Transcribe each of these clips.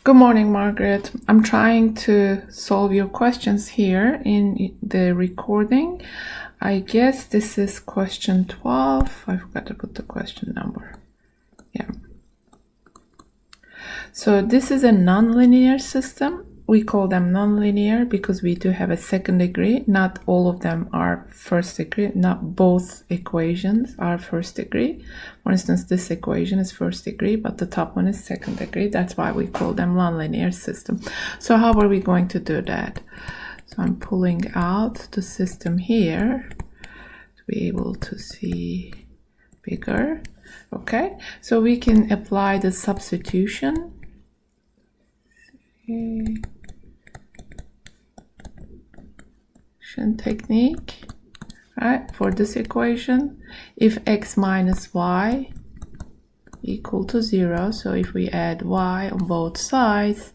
Good morning, Margaret. I'm trying to solve your questions here in the recording. I guess this is question 12. I forgot to put the question number. Yeah. So this is a nonlinear system. We call them nonlinear because we do have a second degree. Not all of them are first degree. Not both equations are first degree. For instance, this equation is first degree, but the top one is second degree. That's why we call them nonlinear system. So how are we going to do that? So I'm pulling out the system here to be able to see bigger. Okay, so we can apply the substitution. Technique, right, for this equation. If x minus y equal to 0, so if we add y on both sides,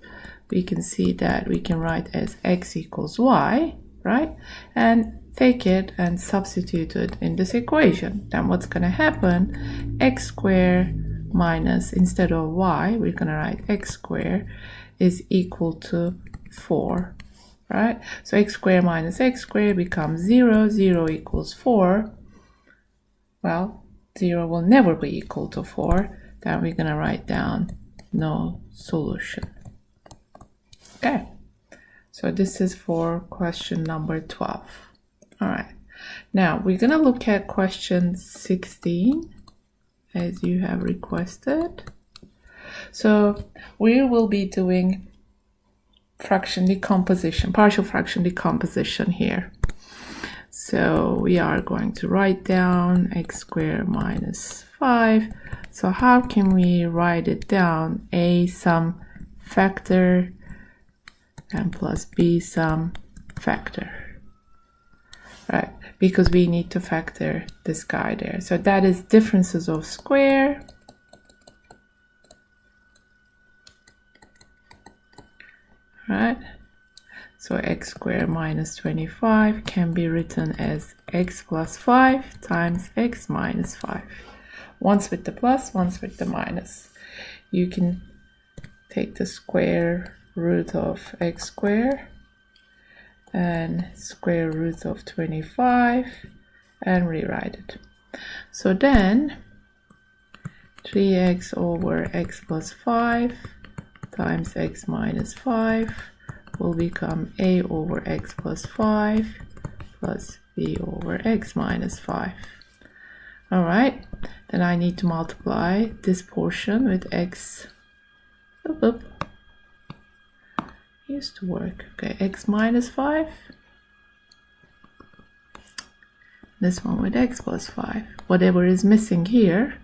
we can see that we can write as x equals y, right, and take it and substitute it in this equation. Then what's going to happen? X squared minus, instead of y, we're going to write x squared is equal to 4, right? So x squared minus x squared becomes 0. 0 equals 4. Well, 0 will never be equal to 4. Then we're going to write down no solution. Okay, so this is for question number 12. All right, now we're going to look at question 16 as you have requested. So we will be doing fraction decomposition, partial fraction decomposition here. So we are going to write down x squared minus 5. So how can we write it down? A some factor and plus b some factor, right? Because we need to factor this guy there. So that is differences of square right? So x squared minus 25 can be written as x plus 5 times x minus 5. Once with the plus, once with the minus. You can take the square root of x squared and square root of 25 and rewrite it. So then 3x over x plus 5 times x minus 5 will become a over x plus 5 plus b over x minus 5. All right, then I need to multiply this portion with x. Used to work. Okay, x minus 5. This one with x plus 5. Whatever is missing here,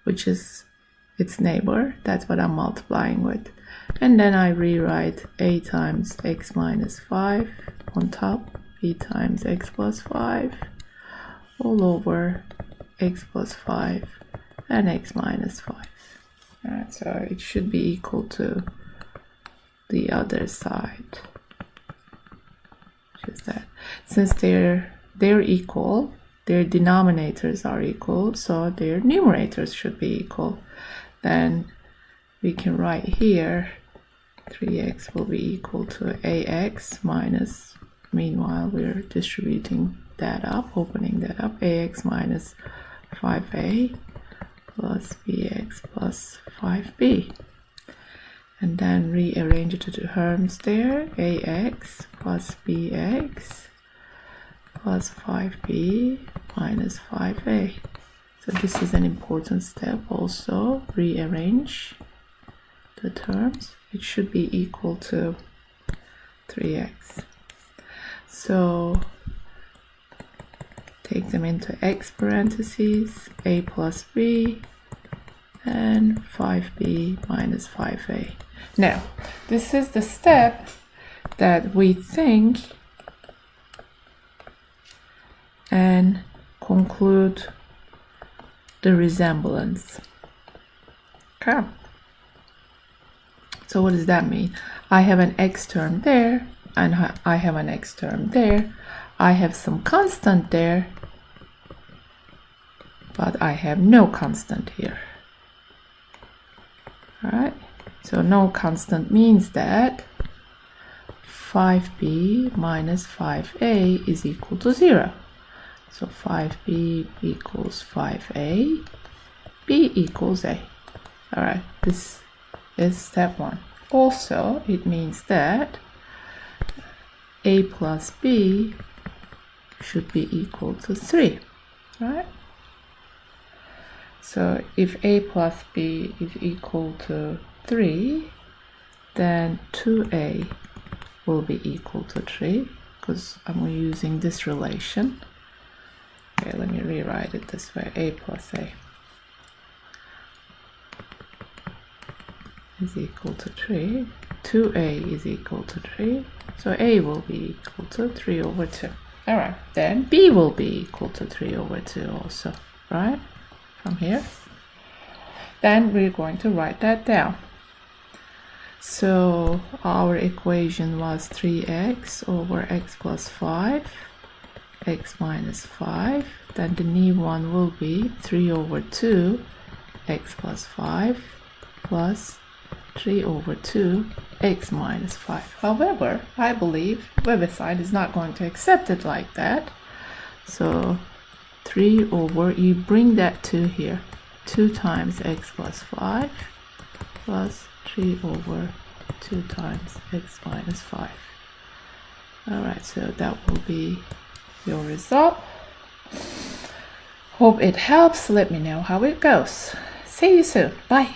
which is its neighbor, that's what I'm multiplying with. And then I rewrite a times x minus 5 on top, b times x plus 5 all over x plus 5 and x minus 5. Alright, so it should be equal to the other side, which is that. Since they're equal, their denominators are equal, so their numerators should be equal. Then we can write here 3x will be equal to ax minus, meanwhile we're distributing that up, opening that up, ax minus 5a plus bx plus 5b. And then rearrange the terms there, ax plus bx plus 5b minus 5a. So this is an important step also, rearrange the terms. It should be equal to 3x. So take them into x parentheses, a plus b and 5b minus 5a. Now, this is the step that we think and conclude the resemblance. Okay. So what does that mean? I have an x term there, and I have an x term there. I have some constant there, but I have no constant here. All right. So no constant means that 5b minus 5a is equal to 0. So 5b equals 5a, b equals a. Alright, this is step 1. Also, it means that a plus b should be equal to 3. Right? So if a plus b is equal to 3, then 2a will be equal to 3, because I'm using this relation. Okay, let me rewrite it this way. A plus a is equal to 3. 2a is equal to 3. So a will be equal to 3 over 2. Alright, then b will be equal to 3 over 2 also, right? From here. Then we're going to write that down. So our equation was 3x over x plus 5, x minus 5. Then the new one will be 3 over 2, x plus 5, plus 3 over 2, x minus 5. However, I believe Website is not going to accept it like that. So 3 over, you bring that 2 here, 2 times x plus 5, plus 3 over 2 times x minus 5. Alright, so that will be your result. Hope it helps. Let me know how it goes. See you soon. Bye.